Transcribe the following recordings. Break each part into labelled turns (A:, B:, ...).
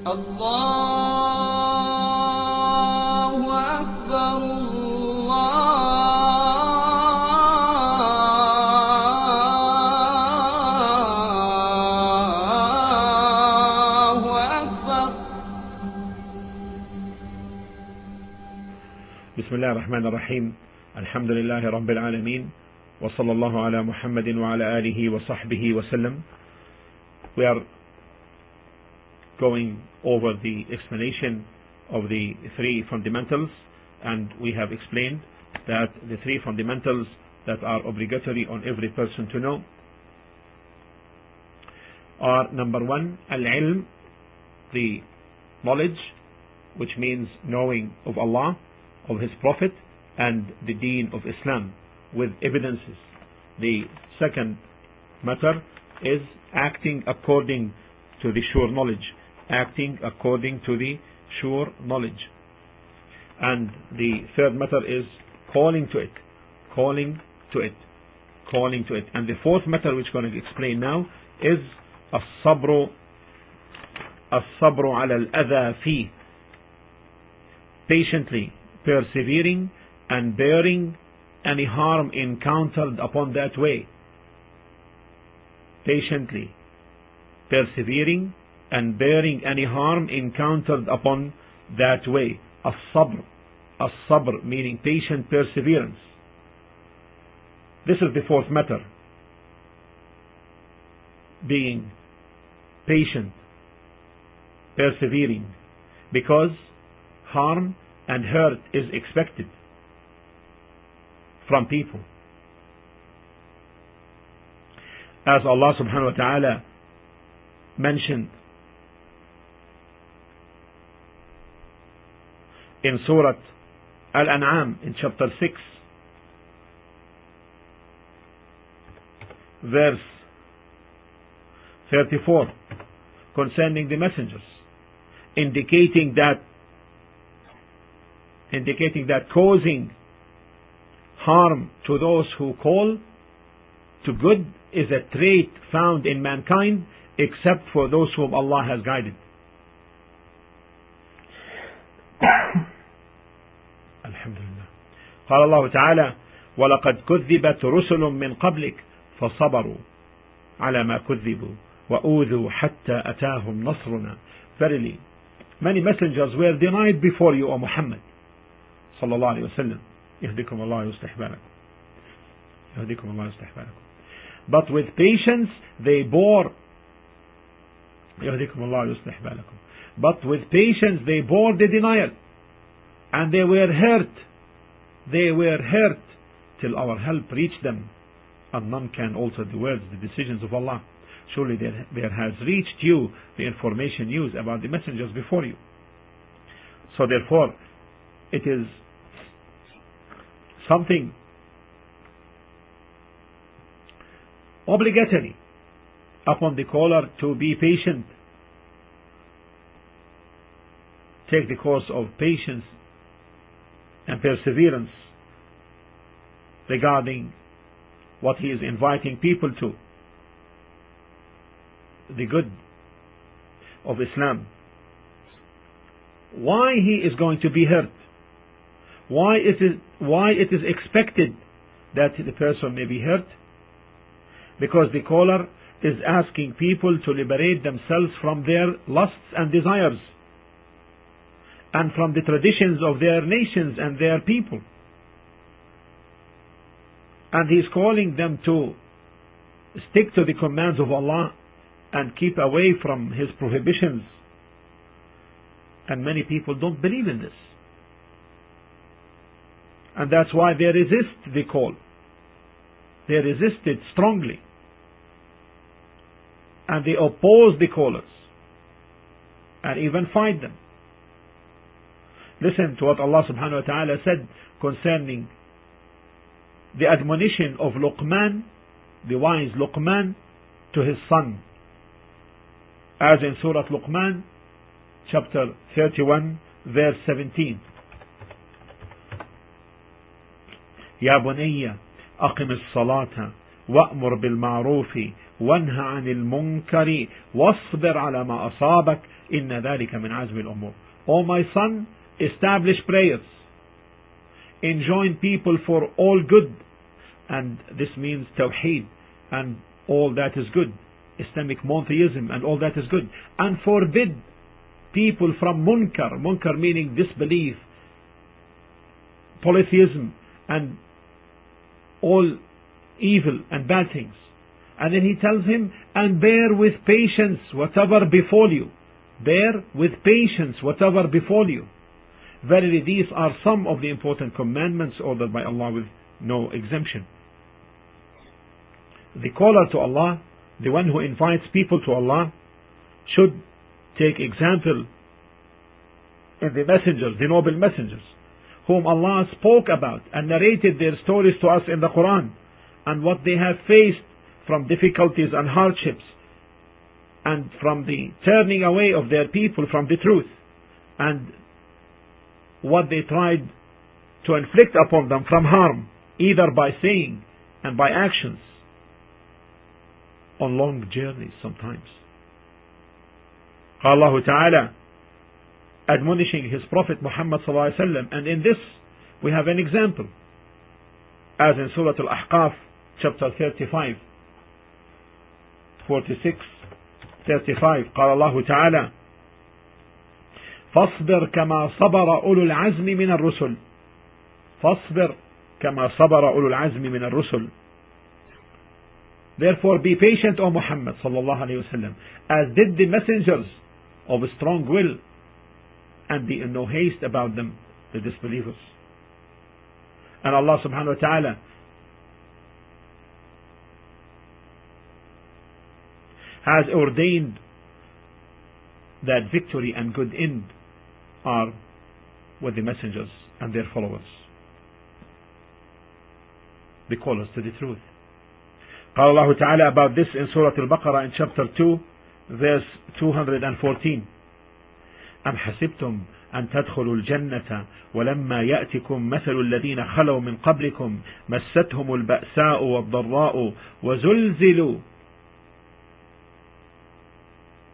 A: الله أكبر الله أكبر.
B: بسم الله الرحمن الرحيم. الحمد لله رب العالمين وصلى الله على محمد وعلى آله وصحبه وسلم. We are going over the explanation of the three fundamentals, and we have explained that the three fundamentals that are obligatory on every person to know are: number one, al-ilm, the knowledge, which means knowing of Allah, of His Prophet, and the deen of Islam with evidences. The second matter is acting according to the sure knowledge, acting according to the sure knowledge. And the third matter is calling to it, calling to it, calling to it. And the fourth matter, which we're going to explain now, is as-sabru ala al-adha fi, patiently persevering and bearing any harm encountered upon that way. Patiently persevering and bearing any harm encountered upon that way. As-sabr, as-sabr meaning patient perseverance. This is the fourth matter, being patient, persevering, because harm and hurt is expected from people. As Allah subhanahu wa ta'ala mentioned in Surah Al-An'am in chapter 6 verse 34 concerning the messengers, indicating that causing harm to those who call to good is a trait found in mankind, except for those whom Allah has guided. Alhamdulillah. قال الله تعالى: وَلَقَدْ كُذِّبَتْ رُسُلٌ مِّن قَبْلِكَ فَصَبَرُوا عَلَى مَا كُذِّبُوا وَأُوذُوا حَتَّى أَتَاهُمْ نَصْرُنَا. Verily, many messengers were denied before you, O Muhammad sallallahu alayhi wa sallam. يهديكم الله ويصلح بالكم. يهديكم الله ويصلح بالكم. But with patience they bore. يهديكم الله ويصلح بالكم. But with patience they bore the denial, and they were hurt. They were hurt till our help reached them, and none can alter the words, the decisions of Allah. Surely there has reached you the information news about the messengers before you. So therefore, it is something obligatory upon the caller to be patient, take the course of patience and perseverance regarding what he is inviting people to, the good of Islam. Why he is going to be hurt? Why it is expected that the person may be hurt? Because the caller is asking people to liberate themselves from their lusts and desires, and from the traditions of their nations and their people. And he is calling them to stick to the commands of Allah and keep away from His prohibitions. And many people don't believe in this. And that's why they resist the call. They resist it strongly. And they oppose the callers, and even fight them. Listen to what Allah subhanahu wa ta'ala said concerning the admonition of Luqman, the wise Luqman, to his son, as in Surah Luqman chapter 31 verse 17. يا بني أقم الصلاة وأمر بالمعروف وانهى عن المنكر واصبر على ما أصابك إن ذلك من عزم الأمور. O my son, establish prayers, enjoin people for all good, and this means tawheed and all that is good, Islamic monotheism and all that is good, and forbid people from munkar meaning disbelief, polytheism and all evil and bad things. And then he tells him, and bear with patience whatever befall you. Bear with patience whatever befall you. Verily these are some of the important commandments ordered by Allah with no exemption. The caller to Allah, the one who invites people to Allah, should take example in the messengers, the noble messengers, whom Allah spoke about and narrated their stories to us in the Quran, and what they have faced from difficulties and hardships, and from the turning away of their people from the truth, and what they tried to inflict upon them from harm, either by saying and by actions, on long journeys sometimes. Allah Ta'ala admonishing His Prophet Muhammad sallallahu alaihi wasallam, and in this we have an example, as in Surah Al-Ahqaf chapter 35, 46, 35. قال الله تعالى: فاصبر كما صبر أولو العزم من الرسل. فاصبر كما صبر أولو العزم من الرسل. Therefore be patient, O Muhammad sallallahu alayhi wasallam, as did the messengers of a strong will, and be in no haste about them, the disbelievers. And Allah subhanahu wa ta'ala has ordained that victory and good end are with the messengers and their followers, the callers to the truth. قال الله تعالى about this in Surah Al-Baqarah in chapter 2 verse 214: أم حسبتم أن تدخلوا الجنة ولما يأتكم مثل الذين خلوا من قبلكم مستهم البأساء والضراء وزلزلوا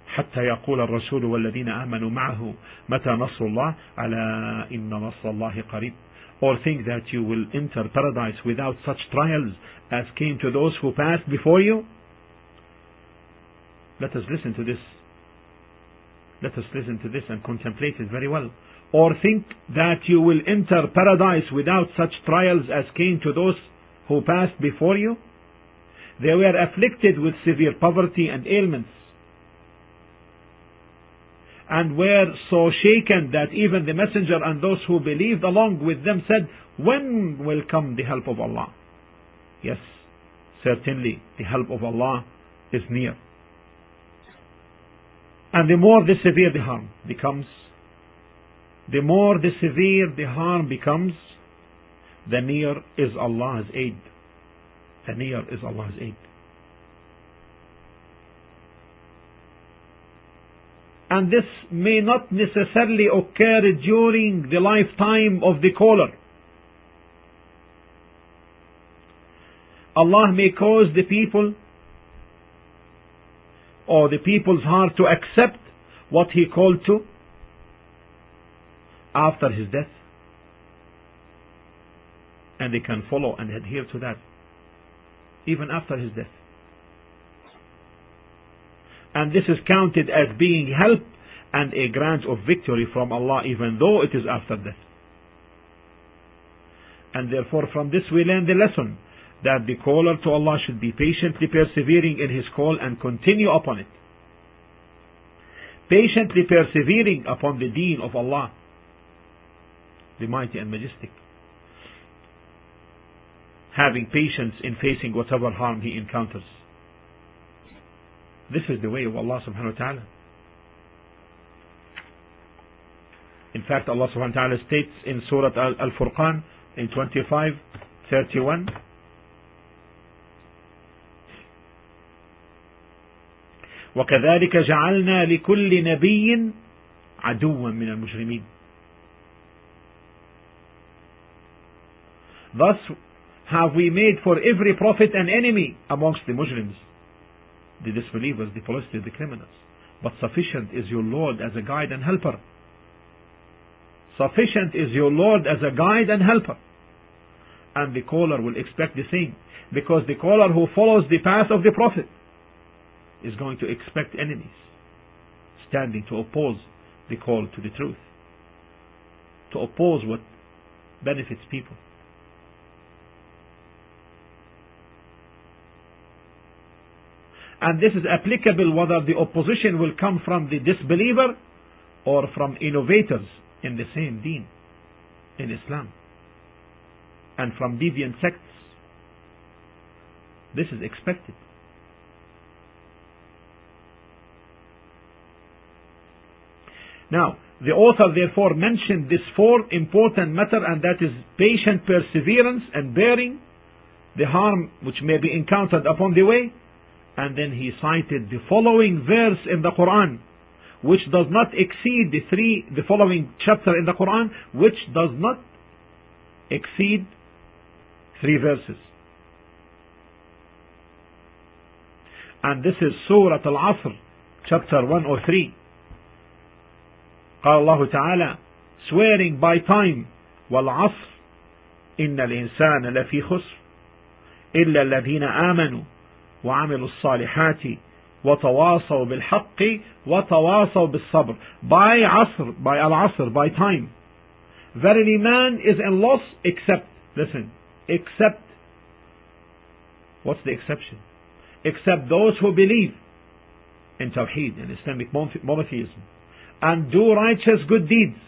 B: حتى يقول الرسول والذين آمنوا معه متى نصر الله ألا إن نصر الله قريب. Or think that you will enter paradise without such trials as came to those who passed before you? Let us listen to this. Let us listen to this and contemplate it very well. Or think that you will enter paradise without such trials as came to those who passed before you? They were afflicted with severe poverty and ailments, and were so shaken that even the messenger and those who believed along with them said, when will come the help of Allah? Yes, certainly the help of Allah is near. And the more the severe the harm becomes, the more the severe the harm becomes, the near is Allah's aid. The near is Allah's aid. And this may not necessarily occur during the lifetime of the caller. Allah may cause the people or the people's heart to accept what He called to after his death, and they can follow and adhere to that even after his death. And this is counted as being help and a grant of victory from Allah, even though it is after death. And therefore from this we learn the lesson that the caller to Allah should be patiently persevering in his call and continue upon it. Patiently persevering upon the deen of Allah, the mighty and majestic. Having patience in facing whatever harm he encounters. This is the way of Allah subhanahu wa ta'ala. In fact, Allah subhanahu wa ta'ala states in Surah Al-Furqan in 25:31, وَكَذَلِكَ جَعَلْنَا لِكُلِّ نَبِيٍّ عَدُوًّا مِنَ الْمُجْرِمِينَ. Thus have we made for every prophet an enemy amongst the Muslims. the disbelievers, the polytheists, the criminals. But sufficient is your Lord as a guide and helper. Sufficient is your Lord as a guide and helper. And the caller will expect the same, because the caller who follows the path of the Prophet is going to expect enemies standing to oppose the call to the truth, to oppose what benefits people. And this is applicable whether the opposition will come from the disbeliever or from innovators in the same deen, in Islam, and from deviant sects. This is expected. Now, the author therefore mentioned this fourth important matter, and that is patient perseverance and bearing the harm which may be encountered upon the way. And then he cited the following verse in the Quran, which does not exceed the following chapter in the Quran, which does not exceed 3 verses. And this is Surah Al-Asr, chapter 103. قال الله تعالى, swearing by time, والعصر إن الإنسان لفي خسر إلا الذين آمنوا وعملوا الصالحات وتواصوا بالحق وتواصوا بالصبر. By عصر, by al-asr, by time. Verily man is in loss except, listen, except, what's the exception? Except those who believe in Tawheed, in Islamic monotheism, and do righteous good deeds,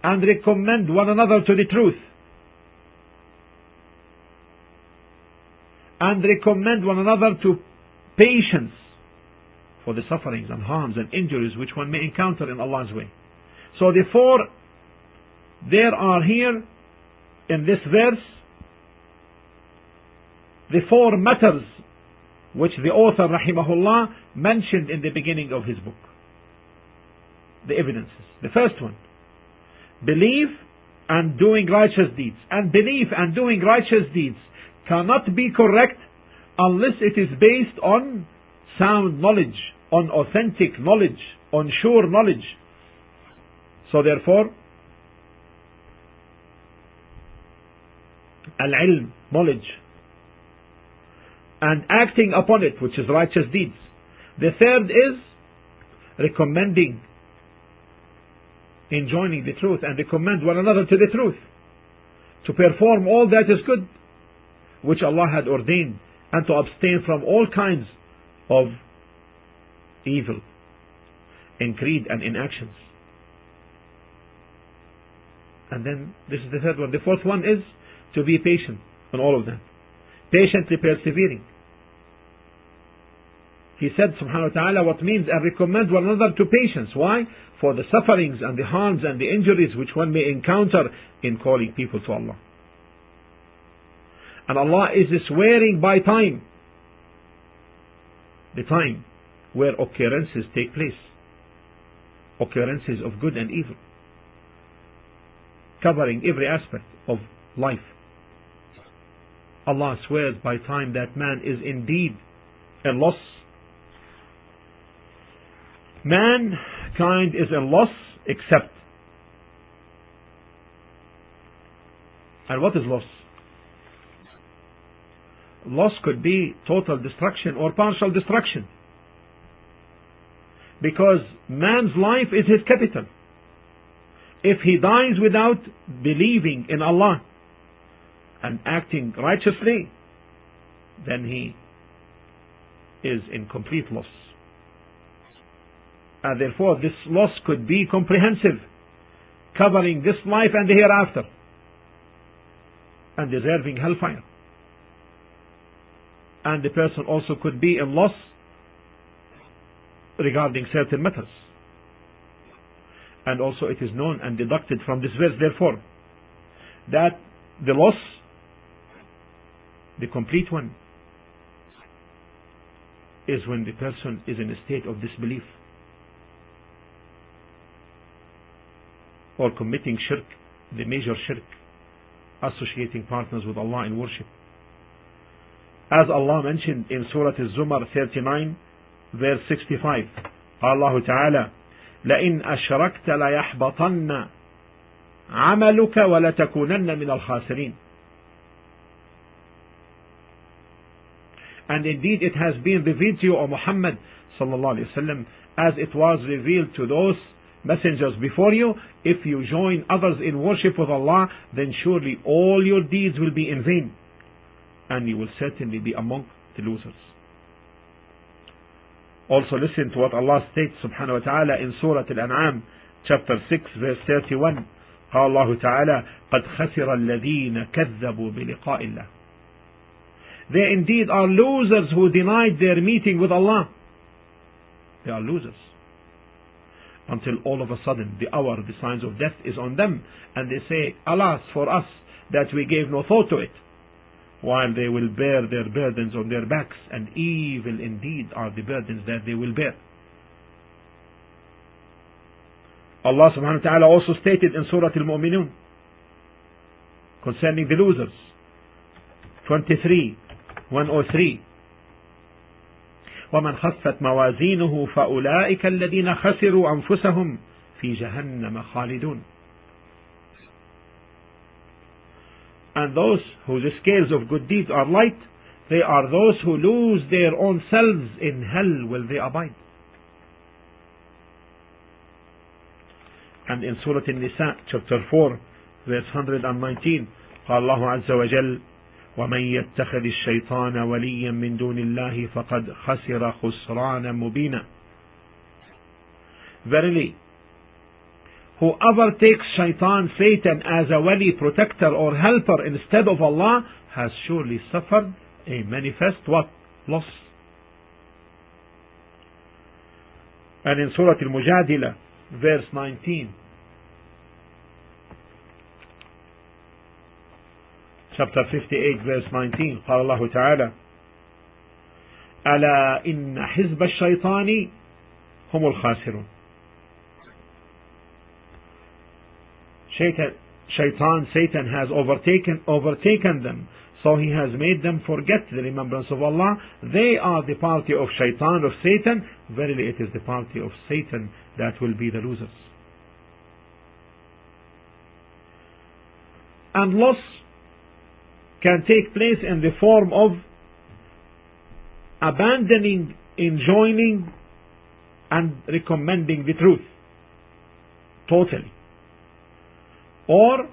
B: and recommend one another to the truth, and recommend one another to patience for the sufferings and harms and injuries which one may encounter in Allah's way. So there are here in this verse the 4 matters which the author rahimahullah mentioned in the beginning of his book. The evidences. The first one, belief and doing righteous deeds. And belief and doing righteous deeds cannot be correct unless it is based on sound knowledge, on authentic knowledge, on sure knowledge. So therefore, al-ilm, knowledge, and acting upon it, which is righteous deeds. The third is recommending, enjoining the truth, and recommend one another to the truth, to perform all that is good which Allah had ordained, and to abstain from all kinds of evil in creed and in actions. And then this is the third one. The fourth one is to be patient on all of them, patiently persevering. He said subhanahu wa ta'ala what means, and recommend one another to patience. Why? For the sufferings and the harms and the injuries which one may encounter in calling people to Allah. And Allah is swearing by time, the time where occurrences take place, occurrences of good and evil, covering every aspect of life. Allah swears by time that man is indeed in loss. Mankind is in loss except. And what is loss? Loss could be total destruction or partial destruction, because man's life is his capital. If he dies without believing in Allah and acting righteously, then he is in complete loss. And therefore this loss could be comprehensive, covering this life and the hereafter, and deserving hellfire. And the person also could be in loss regarding certain matters. And also it is known and deducted from this verse, therefore, that the loss, the complete one, is when the person is in a state of disbelief, or committing shirk, the major shirk, associating partners with Allah in worship. as Allah mentioned in Surah Al-Zumar 39 verse 65. قال الله تعالى لئن أشركت ليحبطن عملك ولتكونن من الخاسرين. And indeed it has been revealed to you, O Muhammad sallallahu alaihi wasallam, as it was revealed to those messengers before you, if you join others in worship with Allah, then surely all your deeds will be in vain, and you will certainly be among the losers. Also listen to what Allah states subhanahu wa ta'ala in Surah Al-An'am chapter 6 verse 31. قال الله تعالى قد خسر الذين كذبوا بلقاء الله. They indeed are losers who denied their meeting with Allah. They are losers. Until all of a sudden the hour, the signs of death is on them, and they say, alas for us that we gave no thought to it, while they will bear their burdens on their backs, and evil indeed are the burdens that they will bear. Allah subhanahu wa ta'ala also stated in Surah Al-Mu'minun concerning the losers, 23:103, وَمَنْ خَفَّتْ مَوَازِينُهُ فَأُولَئِكَ الَّذِينَ خَسِرُوا أَنفُسَهُمْ فِي جَهَنَّمَ خَالِدُونَ. And those whose scales of good deeds are light, they are those who lose their own selves. In hell will they abide. And in Surah An-Nisa chapter 4 verse 119, قال الله عز وجل ومن يتخذ الشيطان وليا من دون الله فقد خسر خسرانا مبينا. Verily, whoever takes shaitan, Satan, as a wali, protector or helper instead of Allah has surely suffered a manifest what? Loss. And in Surah Al-Mujadila verse 19, chapter 58 verse 19, قال الله تعالى ألا إن حزب الشيطان هم الخاسرون. Satan has overtaken them, so he has made them forget the remembrance of Allah. They are the party of shaitan, of Satan. Verily it is the party of Satan that will be the losers. And loss can take place in the form of abandoning, enjoining and recommending the truth totally, or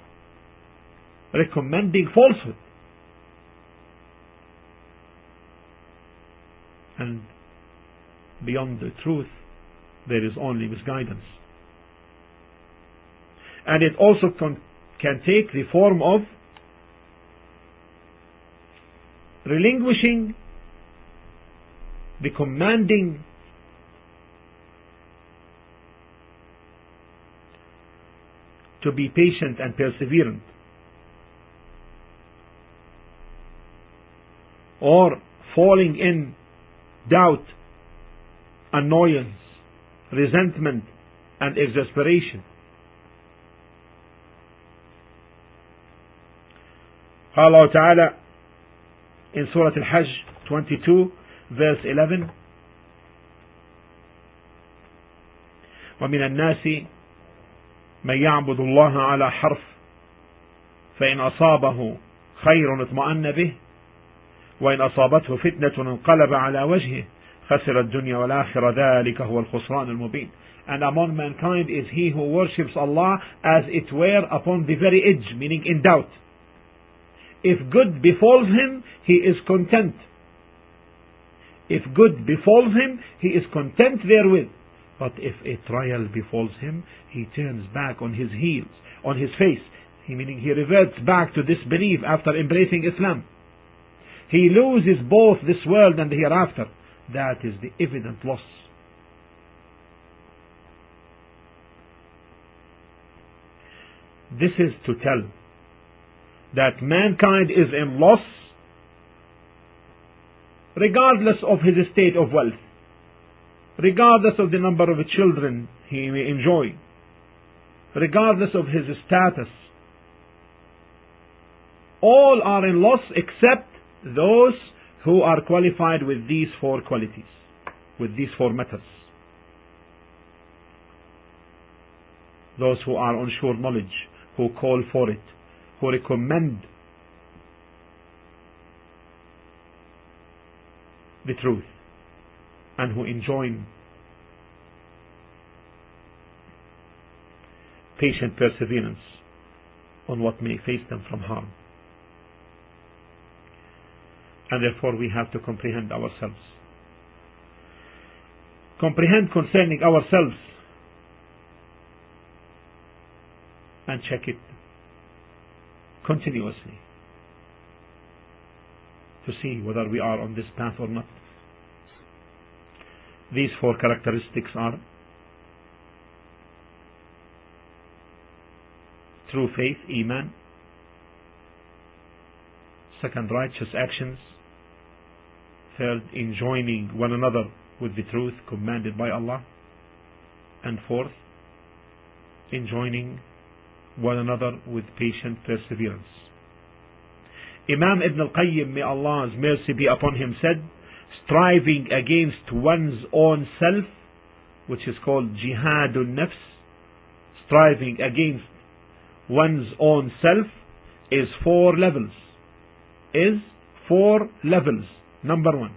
B: recommending falsehood. And beyond the truth there is only misguidance. And it also can take the form of relinquishing the commanding to be patient and perseverant, or falling in doubt, annoyance, resentment and exasperation. Allah Ta'ala in Surah Al-Hajj 22 verse 11, وَمِنَ النَّاسِ مَنْ يَعْبُدُ اللَّهَ عَلَى حَرْفٍ فَإِنْ أَصَابَهُ خَيْرٌ اطْمَأَنَّ بِهِ وَإِنْ أَصَابَتْهُ فِتْنَةٌ انقلب على وجهه خسر الدنيا والآخرة ذلك هو الخسران المبين. And among mankind is he who worships Allah as it were upon the very edge, meaning in doubt. If good befalls him, he is content. If good befalls him, he is content therewith. But if a trial befalls him, he turns back on his heels, on his face, meaning he reverts back to disbelief after embracing Islam. He loses both this world and the hereafter. That is the evident loss. This is to tell that mankind is in loss regardless of his state of wealth, regardless of the number of children he may enjoy, regardless of his status. All are in loss except those who are qualified with these four qualities, with these four methods. Those who are on sure knowledge, who call for it, who recommend the truth, and who enjoin patient perseverance on what may face them from harm. And therefore we have to comprehend ourselves. Comprehend concerning ourselves and check it continuously to see whether we are on this path or not. These four characteristics are true faith, Iman. Second, righteous actions. Third, enjoining one another with the truth commanded by Allah. And fourth, enjoining one another with patient perseverance. Imam Ibn al-Qayyim, may Allah's mercy be upon him, said, striving against one's own self, which is called jihadun nafs, striving against one's own self is four levels. Number one,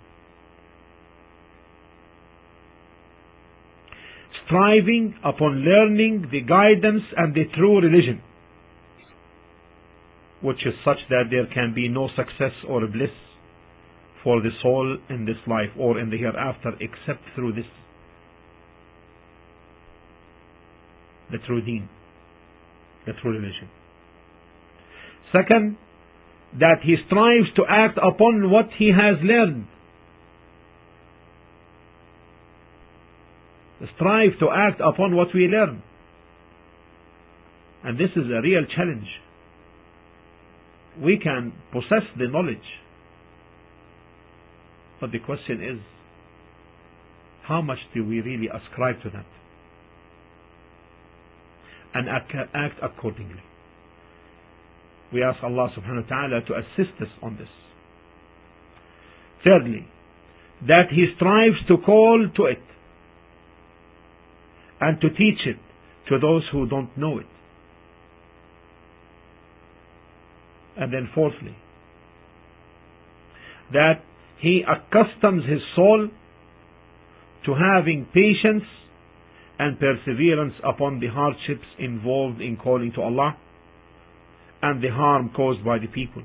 B: striving upon learning the guidance and the true religion, which is such that there can be no success or bliss for the soul in this life or in the hereafter except through this, the true deen, the true religion. Second, that he strives to act upon what he has learned. Strive to act upon what we learn. And this is a real challenge. We can possess the knowledge, but the question is, how much do we really ascribe to that and act accordingly? We ask Allah subhanahu wa ta'ala to assist us on this. Thirdly, that he strives to call to it and to teach it to those who don't know it. And then fourthly, that he accustoms his soul to having patience and perseverance upon the hardships involved in calling to Allah and the harm caused by the people,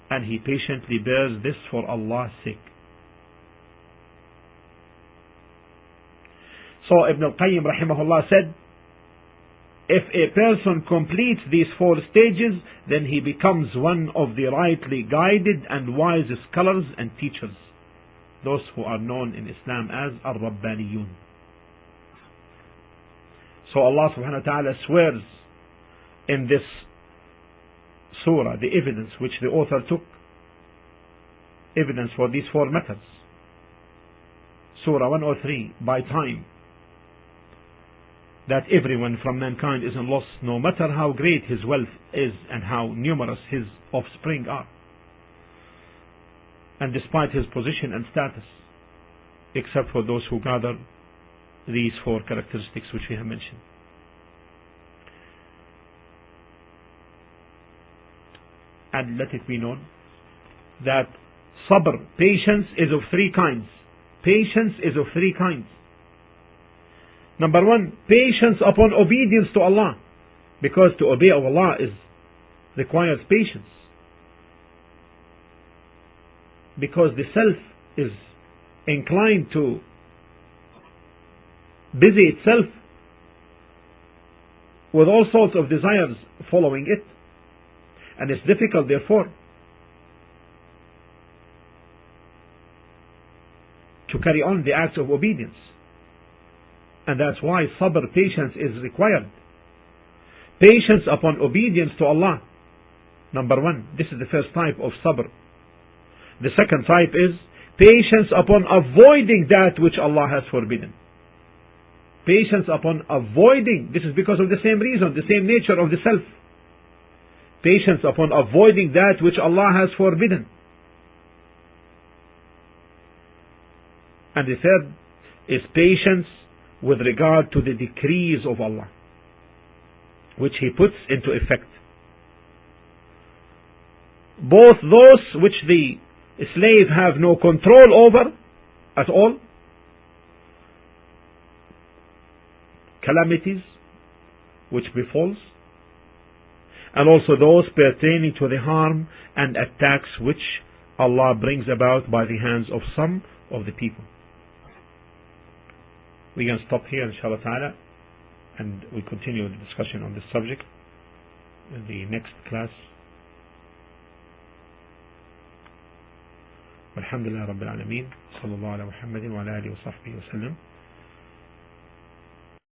B: and he patiently bears this for Allah's sake. So Ibn al-Qayyim rahimahullah said, if a person completes these four stages, then he becomes one of the rightly guided and wise scholars and teachers, those who are known in Islam as Ar-Rabbaniyun. So Allah subhanahu wa ta'ala swears in this surah the evidence which the author took, evidence for these four methods. Surah 103, by time, that everyone from mankind is in loss, no matter how great his wealth is and how numerous his offspring are, and despite his position and status, except for those who gather these four characteristics which we have mentioned. And let it be known that sabr, patience, is of three kinds. Patience is of three kinds. Number one, patience upon obedience to Allah, because to obey Allah requires patience, because the self is inclined to busy itself with all sorts of desires following it, and it's difficult therefore to carry on the acts of obedience. And that's why sabr, patience, is required. Patience upon obedience to Allah. Number one, this is the first type of sabr. The second type is patience upon avoiding that which Allah has forbidden. Patience upon avoiding, this is because of the same reason, the same nature of the self. Patience upon avoiding that which Allah has forbidden. And the third is patience with regard to the decrees of Allah, which He puts into effect. Both those which the slave have no control over at all, calamities which befalls, and also those pertaining to the harm and attacks which Allah brings about by the hands of some of the people. We can stop here inshallah ta'ala, and we continue the discussion on this subject in the next class. Alhamdulillah Rabbil Alameen, sallallahu ala Muhammadin wa ala alihi wa sahbihi wa sallam.